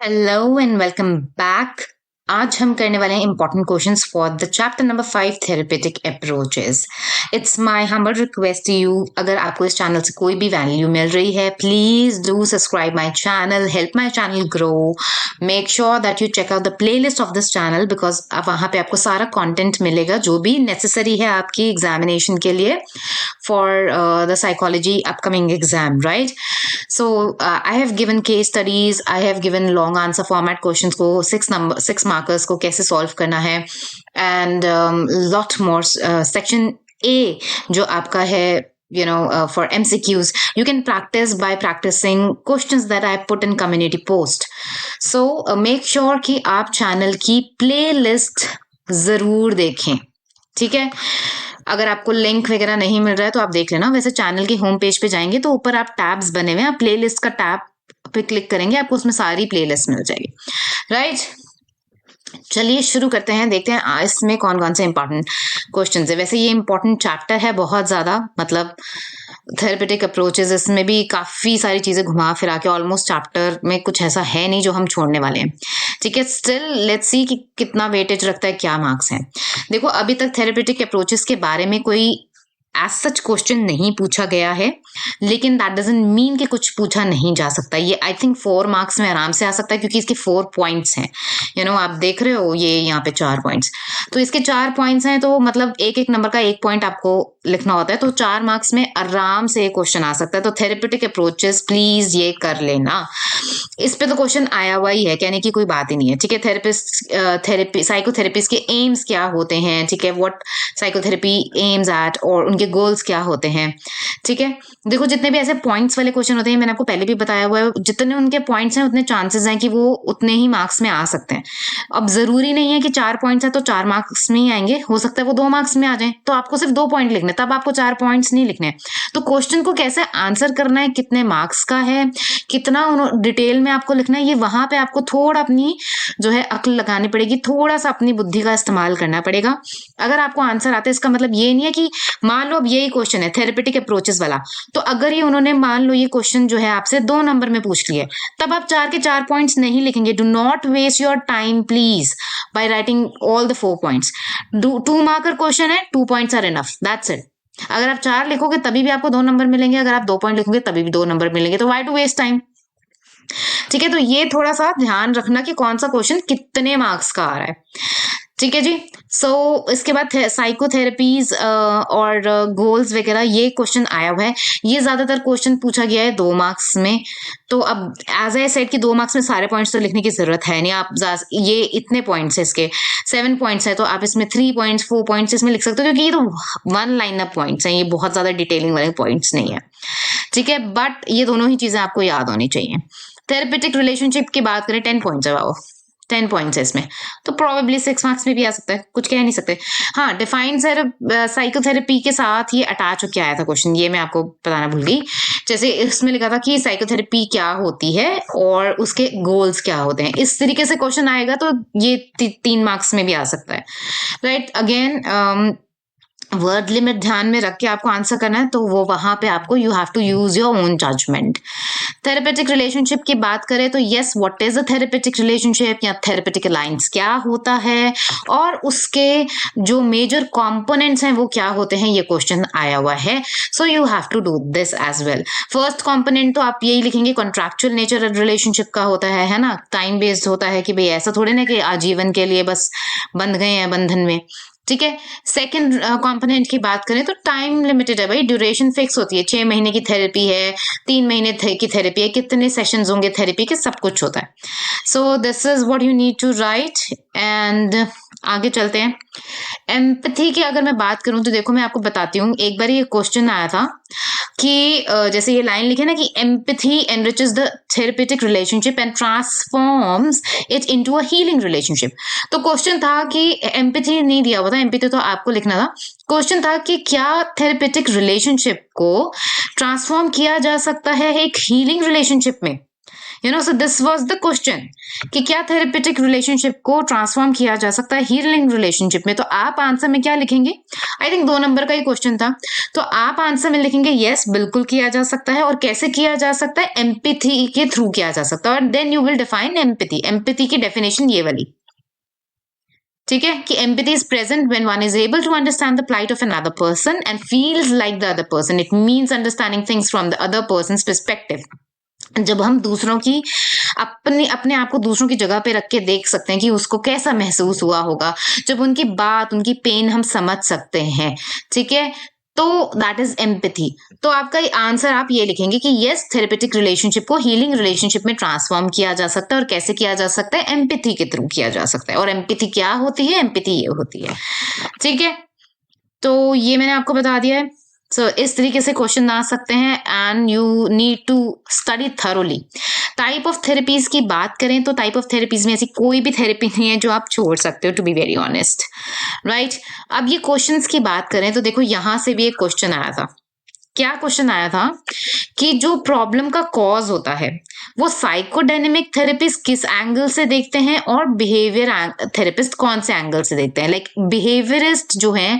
Hello and welcome back. आज हम करने वाले हैं important questions for the chapter number 5 therapeutic approaches. It's my humble request to you, अगर आपको इस चैनल से कोई भी वैल्यू मिल रही है please do subscribe my channel, help my channel grow. Make sure that you check out the playlist of this channel because वहाँ पे आपको सारा कंटेंट मिलेगा जो भी नेसेसरी है आपकी एग्जामिनेशन के लिए for the psychology upcoming exam, right? So I have given case studies, I have given long answer format questions को six markers को कैसे solve करना है and lot more. Section A जो आपका है for MCQs, you can practice by practicing questions that I put in community post. So make sure कि आप channel की playlist जरूर देखें, ठीक है? अगर आपको लिंक वगैरह नहीं मिल रहा है तो आप देख लेना। वैसे चैनल की होम पेज पे जाएंगे तो ऊपर आप टैब्स बने हुए हैं, आप प्लेलिस्ट का टैब पे क्लिक करेंगे, आपको उसमें सारी प्लेलिस्ट मिल जाएगी, राइट? चलिए शुरू करते हैं, देखते हैं इसमें कौन कौन से इंपॉर्टेंट क्वेश्चन है। वैसे ये इंपॉर्टेंट चैप्टर है बहुत ज्यादा, मतलब थेरेपेटिक अप्रोचेस, इसमें भी काफी सारी चीजें घुमा फिरा के ऑलमोस्ट चैप्टर में कुछ ऐसा है नहीं जो हम छोड़ने वाले हैं, ठीक है? स्टिल लेट्स सी कि कितना वेटेज रखता है, क्या मार्क्स हैं। देखो अभी तक थेरेपेटिक अप्रोचेस के बारे में कोई एज सच क्वेश्चन नहीं पूछा गया है, लेकिन दैट डजंट मीन कि कुछ पूछा नहीं जा सकता। ये आई थिंक 4 मार्क्स में आराम से आ सकता है क्योंकि इसके 4 पॉइंट्स हैं। आप देख रहे हो ये यहाँ पे 4 पॉइंट्स, तो इसके 4 पॉइंट्स हैं, तो मतलब एक एक नंबर का 1 पॉइंट आपको लिखना होता है, तो 4 मार्क्स में आराम से क्वेश्चन आ सकता है। तो थेरेपेटिक अप्रोचेस प्लीज ये कर लेना। इस पे तो क्वेश्चन आया हुआ ही है, कहने की कोई बात ही नहीं है, ठीक है? थेरेपी साइकोथेरेपिस्ट के एम्स क्या होते हैं, ठीक है? व्हाट साइकोथेरेपी एम्स एट, और उनके गोल्स क्या होते हैं, ठीक है? देखो जितने भी ऐसे पॉइंट्स वाले क्वेश्चन होते हैं, मैंने आपको पहले भी बताया हुआ है, जितने उनके पॉइंट्स हैं उतने चांसेस हैं कि वो उतने ही मार्क्स में आ सकते हैं। अब जरूरी नहीं है कि 4 पॉइंट्स है तो 4 मार्क्स में ही आएंगे, हो सकता है वो 2 मार्क्स में आ जाए, तो आपको सिर्फ 2 पॉइंट लिखने, तब आपको 4 पॉइंट्स नहीं लिखने। तो क्वेश्चन को कैसे आंसर करना है, कितने मार्क्स का है, कितना डिटेल में आपको लिखना है, ये वहां पे आपको थोड़ा अपनी जो है अक्ल लगानी पड़ेगी, थोड़ा सा अपनी बुद्धि का इस्तेमाल करना पड़ेगा। अगर आपको आंसर आता है, इसका मतलब ये नहीं है कि मान लो अब यही क्वेश्चन है थेरेपेटिक अप्रोचेस वाला, तो अगर ये उन्होंने मान लो ये क्वेश्चन जो है आपसे 2 नंबर में पूछ लिए, तब आप 4 के 4 पॉइंट्स नहीं लिखेंगे। Do not waste your time please by writing all the 4 points. 2 marker question है, 2 points are enough, that's it. अगर आप 4 लिखोगे तभी भी आपको 2 नंबर मिलेंगे, अगर आप 2 पॉइंट लिखोगे तभी भी 2 नंबर मिलेंगे, तो वाई टू वेस्ट टाइम, ठीक है? तो ये थोड़ा सा ध्यान रखना कि कौन सा क्वेश्चन कितने मार्क्स का आ रहा है, ठीक है जी। इसके बाद साइकोथेरेपीज और गोल्स वगैरह, ये क्वेश्चन आया हुआ है। ये ज्यादातर क्वेश्चन पूछा गया है 2 मार्क्स में, तो अब एज आई सेड कि 2 मार्क्स में सारे पॉइंट्स तो लिखने की जरूरत है नहीं। आप ये इतने पॉइंट्स है, इसके 7 पॉइंट्स है, तो आप इसमें 3 पॉइंट्स 4 पॉइंट्स इसमें लिख सकते हो, क्योंकि ये तो 1 लाइन अप पॉइंट्स हैं, ये बहुत ज्यादा डिटेलिंग वाले पॉइंट्स नहीं है, ठीक है? बट ये दोनों ही चीजें आपको याद होनी चाहिए। थेरेपेटिक रिलेशनशिप की बात करें, 10 पॉइंट्स है, वाओ 10 पॉइंट्स है इसमें, तो प्रोबेबली 6 मार्क्स में भी आ सकता है, कुछ कह नहीं सकते। हाँ, डिफाइंड साइकोथेरेपी के साथ ये अटैच होकर आया था क्वेश्चन, ये मैं आपको बताना भूल गई। जैसे इसमें लिखा था कि साइकोथेरेपी क्या होती है और उसके गोल्स क्या होते हैं, इस तरीके से क्वेश्चन आएगा तो ये 3 मार्क्स में भी आ सकता है, राइट? अगेन वर्ड लिमिट ध्यान में रख के आपको आंसर करना है, तो वो वहां पे आपको you have to use your own judgment. Therapeutic relationship की बात करें तो yes, what is a therapeutic relationship या थेरेपेटिक अलायंस क्या होता है, और उसके जो मेजर कंपोनेंट्स हैं वो क्या होते हैं, ये क्वेश्चन आया हुआ है। So you have to do this as well. First component तो आप यही लिखेंगे, कॉन्ट्रैक्चुअल नेचर रिलेशनशिप का होता है ना, टाइम बेस्ड होता है कि भाई ऐसा थोड़े ना कि आजीवन के लिए बस बंध गए हैं बंधन में, ठीक है? सेकंड कंपोनेंट की बात करें तो टाइम लिमिटेड है भाई, ड्यूरेशन फिक्स होती है, 6 महीने की थेरेपी है, 3 महीने की थेरेपी है, कितने सेशंस होंगे थेरेपी के, सब कुछ होता है। So this is what you need to write. And आगे चलते हैं। एम्पैथी की अगर मैं बात करूं तो देखो मैं आपको बताती हूँ, एक बार ये क्वेश्चन आया था कि जैसे ये लाइन लिखे ना कि empathy enriches the therapeutic relationship and transforms it into a healing relationship. तो क्वेश्चन था कि एम्पैथी नहीं दिया हुआ था, एम्पैथी तो आपको लिखना था। क्वेश्चन था कि क्या थेरेपेटिक रिलेशनशिप को ट्रांसफॉर्म किया जा सकता है एक हीलिंग रिलेशनशिप में, so this was the question कि क्या थेरेपेटिक रिलेशनशिप को ट्रांसफॉर्म किया जा सकता है हीलिंग रिलेशनशिप में। तो आप आंसर में क्या लिखेंगे? आई थिंक 2 नंबर का ही क्वेश्चन था, तो आप आंसर में लिखेंगे यस, बिल्कुल किया जा सकता है। और कैसे किया जा सकता है? एम्पैथी के थ्रू किया जा सकता है। और then you will define empathy. Empathy की डेफिनेशन ये वाली, ठीक है, कि empathy is present when one is able to understand the plight of another person and feels like the other person. It means understanding things from the other person's perspective. जब हम दूसरों की अपने अपने आप को दूसरों की जगह पे रख के देख सकते हैं कि उसको कैसा महसूस हुआ होगा, जब उनकी बात, उनकी पेन हम समझ सकते हैं, ठीक है, तो दैट इज एम्पैथी। तो आपका आंसर आप ये लिखेंगे कि यस, थेरेपेटिक रिलेशनशिप को हीलिंग रिलेशनशिप में ट्रांसफॉर्म किया जा सकता है। और कैसे किया जा सकता है? एम्पैथी के थ्रू किया जा सकता है। और एम्पैथी क्या होती है? एम्पैथी ये होती है, ठीक है। तो ये मैंने आपको बता दिया है। इस तरीके से क्वेश्चन आ सकते हैं and you need to study thoroughly. Type of therapies की बात करें तो टाइप ऑफ थेरेपीज में ऐसी कोई भी थेरेपी नहीं है जो आप छोड़ सकते हो, to be very honest, right. अब ये क्वेश्चंस की बात करें तो देखो यहां से भी एक क्वेश्चन आया था। क्या क्वेश्चन आया था कि जो प्रॉब्लम का कॉज होता है वो साइकोडायनेमिक थेरेपिस्ट किस एंगल से देखते हैं और बिहेवियर थेरेपिस्ट कौन से एंगल से देखते हैं। लाइक बिहेवियरिस्ट जो हैं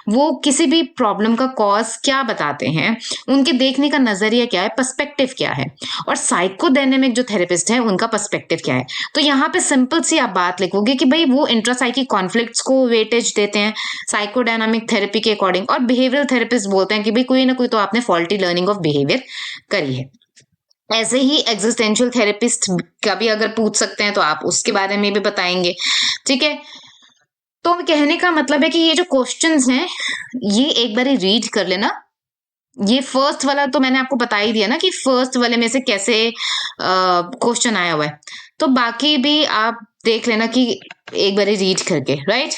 वो किसी भी प्रॉब्लम का कॉज क्या बताते हैं, उनके देखने का नजरिया क्या है, पर्सपेक्टिव क्या है, और साइकोडायनेमिक जो थेरेपिस्ट है उनका पर्सपेक्टिव क्या है। तो यहाँ पे सिंपल सी आप बात लिखोगे कि भाई वो इंट्रासाइकिक कॉन्फ्लिक्ट्स को वेटेज देते हैं साइकोडायनामिक थेरेपी के अकॉर्डिंग, और बिहेवियरल थेरेपिस्ट बोलते हैं कि भाई कोई ना कोई तो आपने फॉल्टी लर्निंग ऑफ बिहेवियर करी है। ऐसे ही एग्जिस्टेंशियल थेरेपिस्ट का भी अगर पूछ सकते हैं तो आप उसके बारे में भी बताएंगे, ठीक है। तो कहने का मतलब है कि ये जो क्वेश्चंस हैं ये एक बार रीड कर लेना। ये फर्स्ट वाला तो मैंने आपको बता ही दिया ना कि फर्स्ट वाले में से कैसे क्वेश्चन आया हुआ है, तो बाकी भी आप देख लेना कि एक बार रीड करके, राइट।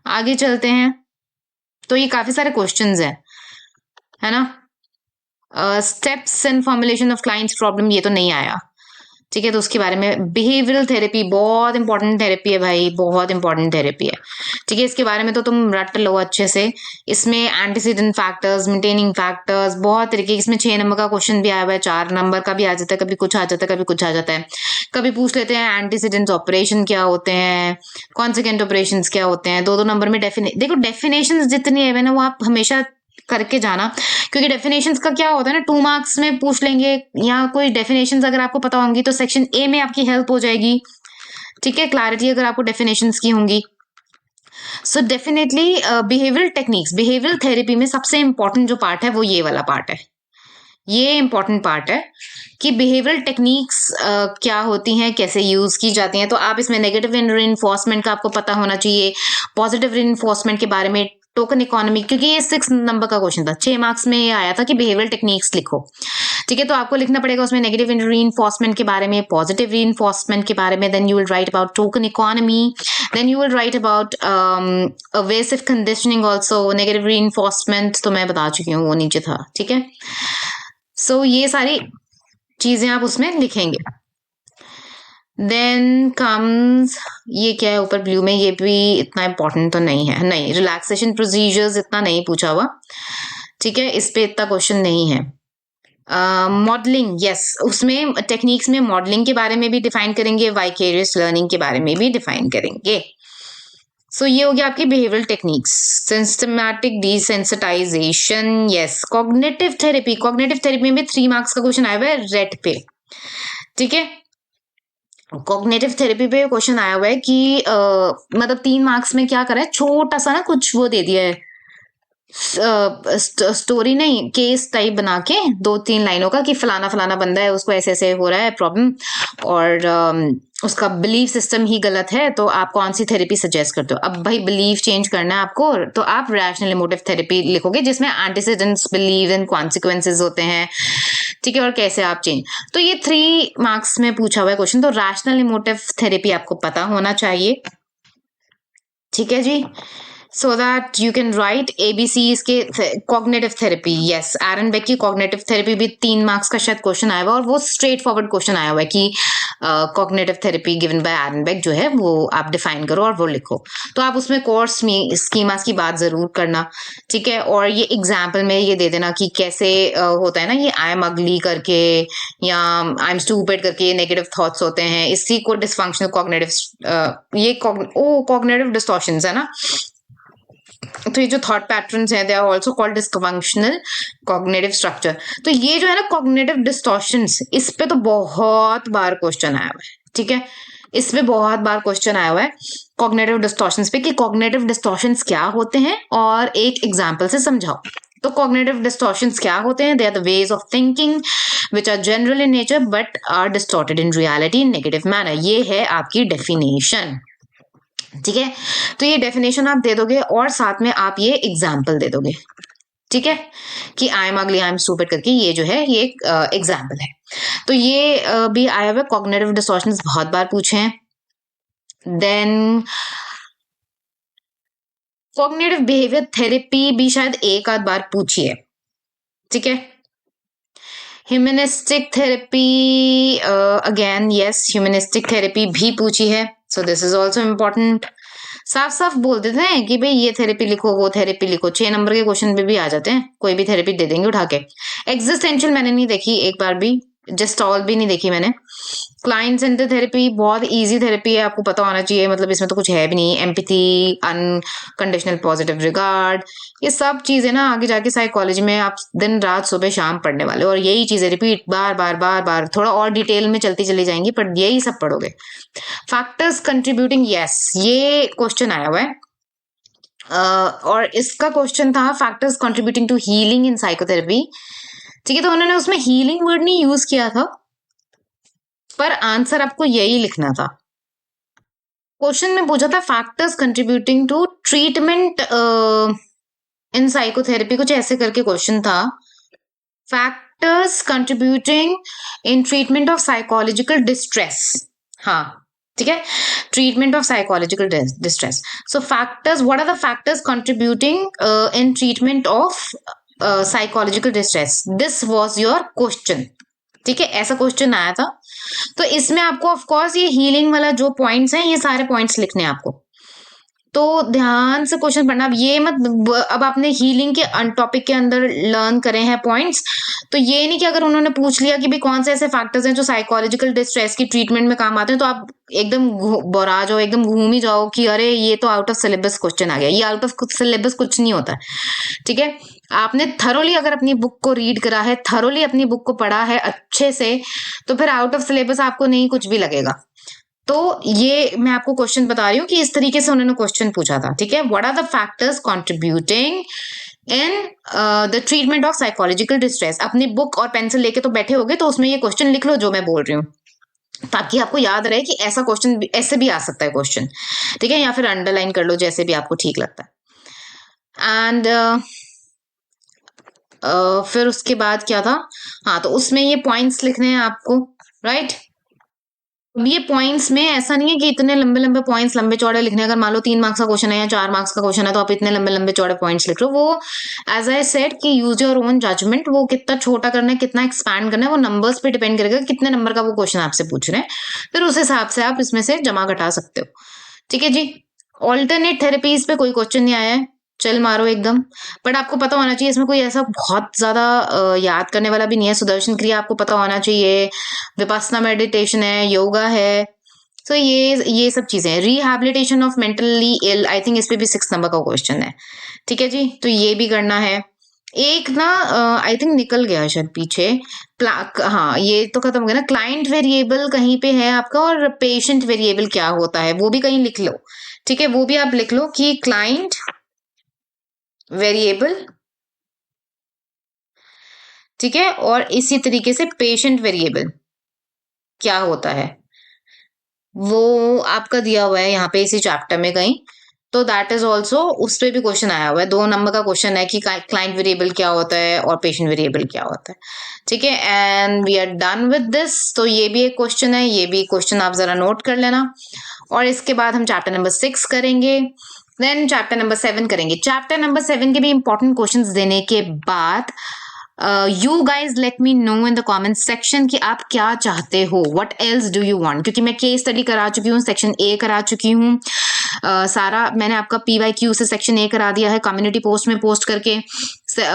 आगे चलते हैं। तो ये काफी सारे क्वेश्चंस हैं, है ना। Steps and formulation of clients problem ये तो नहीं आया, ठीक है। तो उसके बारे में बिहेवियरल थेरेपी बहुत इंपॉर्टेंट थेरेपी है भाई, बहुत इंपॉर्टेंट थेरेपी है, ठीक है। इसके बारे में तो तुम रट लो अच्छे से। इसमें एंटीसीडेंट फैक्टर्स, मेंटेनिंग फैक्टर्स, बहुत तरीके, इसमें 6 नंबर का क्वेश्चन भी आया हुआ है, 4 नंबर का भी आ जाता है, कभी कुछ आ जाता है, कभी कुछ आ जाता है। कभी पूछ लेते हैं एंटीसीडेंट ऑपरेशन क्या होते हैं, कॉन्सिक्वेंट ऑपरेशन क्या होते हैं। 2-2 नंबर में देखो डेफिनेशन जितनी है ना वो आप हमेशा करके जाना, क्योंकि डेफिनेशंस का क्या होता है ना, 2 मार्क्स में पूछ लेंगे, या कोई डेफिनेशंस अगर आपको पता होंगी तो सेक्शन ए में आपकी हेल्प हो जाएगी, ठीक है। क्लैरिटी अगर आपको डेफिनेशंस की होंगी। So definitely behavioural techniques, behavioural therapy में सबसे इंपॉर्टेंट जो पार्ट है वो ये वाला पार्ट है। ये इंपॉर्टेंट पार्ट है कि बिहेवियरल टेक्निक्स क्या होती हैं, कैसे यूज की जाती हैं। तो आप इसमें नेगेटिव रीइंफोर्समेंट का आपको पता होना चाहिए, पॉजिटिव रीइंफोर्समेंट के बारे में, टोकन इकोनॉमी, क्योंकि ये 6 नंबर का क्वेश्चन था, 6 मार्क्स में ये आया था कि बिहेवियरल टेक्निक्स लिखो, ठीक है। तो आपको लिखना पड़ेगा उसमें नेगेटिव रीइंफोर्समेंट के बारे में, पॉजिटिव रीइंफोर्समेंट के बारे में, then you will write about token economy, then you will write about aversive conditioning also, negative reinforcement तो मैं बता चुकी हूँ, वो नीचे था, ठीक है। सो ये सारी चीजें आप उसमें लिखेंगे। देन कम्स, ये क्या है ऊपर ब्लू में, ये भी इतना इंपॉर्टेंट तो नहीं है, नहीं। रिलैक्सेशन प्रोसीजर्स इतना नहीं पूछा हुआ, ठीक है, इस पे इतना क्वेश्चन नहीं है। मॉडलिंग, यस, उसमें टेक्निक्स में मॉडलिंग के बारे में भी डिफाइन करेंगे, वाइकेरियस लर्निंग के बारे में भी डिफाइन करेंगे। सो ये हो गया आपकी behavioural techniques. Systematic desensitisation, yes. Cognitive therapy, cognitive therapy में 3 मार्क्स का क्वेश्चन आया हुआ है रेड पे, ठीक है। कॉग्निटिव थेरेपी पे क्वेश्चन आया हुआ है कि मतलब 3 मार्क्स में क्या करा है, छोटा सा ना कुछ वो दे दिया है, स्टोरी नहीं, केस टाइप बना के 2-3 लाइनों का कि फलाना फलाना बंदा है, उसको ऐसे ऐसे हो रहा है प्रॉब्लम, और उसका बिलीफ सिस्टम ही गलत है, तो आप कौन सी थेरेपी सजेस्ट करते हो। अब भाई बिलीफ चेंज करना है आपको, तो आप रैशनल इमोटिव थेरेपी लिखोगे जिसमें एंटीसीडेंट्स, बिलीव एंड कॉन्सिक्वेंसेज होते हैं, ठीक है, और कैसे आप चेंज। तो ये 3 मार्क्स में पूछा हुआ है क्वेश्चन, तो रैशनल इमोटिव थेरेपी आपको पता होना चाहिए, ठीक है जी। so that you can write ABCs के cognitive therapy. Yes, एरन बेक की cognitive therapy भी 3 मार्क्स का शायद क्वेश्चन आया हुआ और वो स्ट्रेट फॉरवर्ड क्वेश्चन आया हुआ है कि cognitive therapy given by Aaron Beck जो है वो आप डिफाइन करो और वो लिखो. तो आप उसमें कोर्स स्कीमास की बात जरूर करना, ठीक है. और ये एग्जाम्पल में ये दे देना कि कैसे होता है ना ये आई एम अगली करके या आई एम स्टूपिड करके नेगेटिव थॉट्स होते हैं, इसी को डिसफंक्शनल कॉग्निटिव ये कॉग्निटिव डिस्टॉर्शंस है ना. तो ये जो थॉट पैटर्न्स हैं they are also called dysfunctional cognitive structure. तो ये जो है ना कॉग्निटिव डिस्टॉर्शंस, इस पे तो बहुत बार क्वेश्चन आया हुआ है, ठीक है. इस पे बहुत बार क्वेश्चन आया हुआ है कॉग्निटिव डिस्टॉर्शंस पे कि कॉग्निटिव डिस्टॉर्शंस क्या होते हैं और एक एग्जांपल से समझाओ. तो कॉग्निटिव डिस्टॉर्शंस क्या होते हैं? They are the ways of thinking which are general in nature but are distorted in reality in negative manner. ये है आपकी डेफिनेशन, ठीक है. तो ये डेफिनेशन आप दे दोगे और साथ में आप ये एग्जाम्पल दे दोगे, ठीक है, कि आई एम अगली आई एम स्टूपिड करके ये जो है ये एक एग्जाम्पल है. तो ये भी आया हुआ कॉग्निटिव डिस्टॉर्शंस बहुत बार पूछे हैं. देन कॉग्निटिव बिहेवियर थेरेपी भी शायद एक आध बार पूछी है, ठीक है. Humanistic therapy again yes humanistic therapy भी पूछी है. So this is also important. साफ साफ बोल देते हैं कि भाई ये थेरेपी लिखो वो थेरेपी लिखो. 6 नंबर के क्वेश्चन पे भी आ जाते हैं, कोई भी थेरेपी दे देंगे उठा के. एग्जिस्टेंशियल मैंने नहीं देखी एक बार भी, जेस्टॉल भी नहीं देखी मैंने. क्लाइंट सेंटर थेरेपी बहुत इजी थेरेपी है, आपको पता होना चाहिए, मतलब इसमें तो कुछ है भी नहीं. एम्पैथी, अनकंडीशनल पॉजिटिव रिगार्ड, ये सब चीजें ना आगे जाके साइकोलॉजी में आप दिन रात सुबह शाम पढ़ने वाले हो और यही चीजें रिपीट बार बार बार बार थोड़ा और डिटेल में चलती चली जाएंगी पर यही सब पढ़ोगे. फैक्टर्स कंट्रीब्यूटिंग, यस ये क्वेश्चन आया हुआ है और इसका क्वेश्चन था factors contributing to healing in psychotherapy, ठीक है. तो उन्होंने उसमें हीलिंग वर्ड नहीं यूज किया था पर आंसर आपको यही लिखना था. क्वेश्चन में पूछा था factors contributing to treatment in psychotherapy, कुछ ऐसे करके क्वेश्चन था. Factors contributing in treatment of psychological distress, हाँ ठीक है, treatment of psychological distress. So factors, what are the factors contributing in treatment of psychological distress, this was your question, ठीक है. ऐसा क्वेश्चन आया था. तो इसमें आपको ऑफ कोर्स ये हीलिंग वाला जो पॉइंट्स हैं ये सारे पॉइंट्स लिखने हैं आपको, तो ध्यान से क्वेश्चन पढ़ना. अब ये मत, अब आपने हीलिंग के टॉपिक के अंदर लर्न करे हैं पॉइंट्स, तो ये नहीं कि अगर उन्होंने पूछ लिया कि भाई कौन से ऐसे फैक्टर्स हैं जो साइकोलॉजिकल डिस्ट्रेस की ट्रीटमेंट में काम आते हैं तो आप एकदम बोरा जाओ, एकदम घूम ही जाओ कि अरे ये तो आउट ऑफ सिलेबस क्वेश्चन आ गया. ये आउट ऑफ सिलेबस कुछ नहीं होता है, ठीक है. आपने थरोली अगर अपनी बुक को रीड करा है, थरोली अपनी बुक को पढ़ा है अच्छे से, तो फिर आउट ऑफ सिलेबस आपको नहीं कुछ भी लगेगा. तो ये मैं आपको क्वेश्चन बता रही हूँ कि इस तरीके से उन्होंने क्वेश्चन पूछा था, ठीक है. What are the factors contributing in the treatment of psychological distress. अपनी बुक और पेंसिल लेके तो बैठे होगे, तो उसमें ये क्वेश्चन लिख लो जो मैं बोल रही हूँ, ताकि आपको याद रहे कि ऐसा क्वेश्चन ऐसे भी आ सकता है क्वेश्चन, ठीक है. या फिर अंडरलाइन कर लो जैसे भी आपको ठीक लगता है. एंड फिर उसके बाद क्या था, हाँ तो उसमें ये पॉइंट्स लिखने हैं आपको, राइट. ये पॉइंट्स में ऐसा नहीं है कि इतने लंबे लंबे पॉइंट्स लंबे चौड़े लिखने. अगर मान लो 3 मार्क्स का क्वेश्चन है या 4 मार्क्स का क्वेश्चन है तो आप इतने लंबे लंबे चौड़े पॉइंट्स लिख रहे हो. वो एज आई सेड कि यूज योर ओन जजमेंट, वो कितना छोटा करना है कितना एक्सपैंड करना है वो नंबर्स पे डिपेंड करेगा कितने नंबर का वो क्वेश्चन आपसे पूछ रहे हैं, फिर उस हिसाब से आप इसमें से जमा घटा सकते हो, ठीक है जी. ऑल्टरनेट थेरेपीज पे कोई क्वेश्चन नहीं आया है, चल मारो एकदम. बट आपको पता होना चाहिए इसमें कोई ऐसा बहुत ज्यादा याद करने वाला भी नहीं है. सुदर्शन क्रिया आपको पता होना चाहिए, विपस्सना मेडिटेशन है, योगा है. तो ये सब चीजें हैं. Rehabilitation of mentally ill, I think इस पे भी 6 नंबर का क्वेश्चन है, ठीक है जी. तो ये भी करना है. एक ना आई थिंक निकल गया शायद पीछे, हाँ ये तो खत्म हो गया ना. क्लाइंट वेरिएबल कहीं पे है आपका और पेशेंट वेरिएबल क्या होता है वो भी कहीं लिख लो, ठीक है. वो भी आप लिख लो कि क्लाइंट वेरिएबल, ठीक है, और इसी तरीके से पेशेंट वेरिएबल क्या होता है वो आपका दिया हुआ है यहाँ पे इसी चैप्टर में कहीं. तो दैट इज ऑल्सो, उस पर भी क्वेश्चन आया हुआ है. 2 नंबर का क्वेश्चन है कि क्लाइंट वेरिएबल क्या होता है और पेशेंट वेरिएबल क्या होता है, ठीक है. And we are done with this. तो ये भी एक क्वेश्चन है, ये भी क्वेश्चन आप जरा नोट कर लेना. और इसके बाद हम चैप्टर नंबर 6 करेंगे. देन चैप्टर नंबर 7 करेंगे। चैप्टर नंबर 7 के भी इंपॉर्टेंट क्वेश्चंस देने के बाद you guys let me know in the comment section कि आप क्या चाहते हो, what else do you want, क्योंकि मैं केस स्टडी करा चुकी हूँ, सेक्शन ए करा चुकी हूँ, सारा मैंने आपका PYQ से सेक्शन ए करा दिया है, कम्युनिटी पोस्ट में पोस्ट करके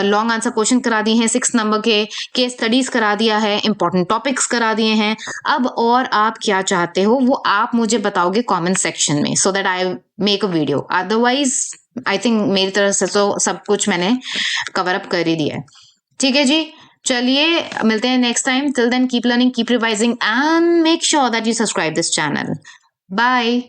लॉन्ग आंसर क्वेश्चन करा दिए हैं 6 नंबर के, केस स्टडीज करा दिया है, इंपॉर्टेंट टॉपिक्स करा दिए हैं। अब और आप क्या चाहते हो वो आप मुझे बताओगे कमेंट सेक्शन में, so that I make a video. Otherwise I think मेरी तरफ से तो सब कुछ मैंने कवर अप कर ही दिया है। ठीक है जी, चलिए मिलते हैं next time. Till then keep learning, keep revising and make sure that you subscribe this channel. Bye.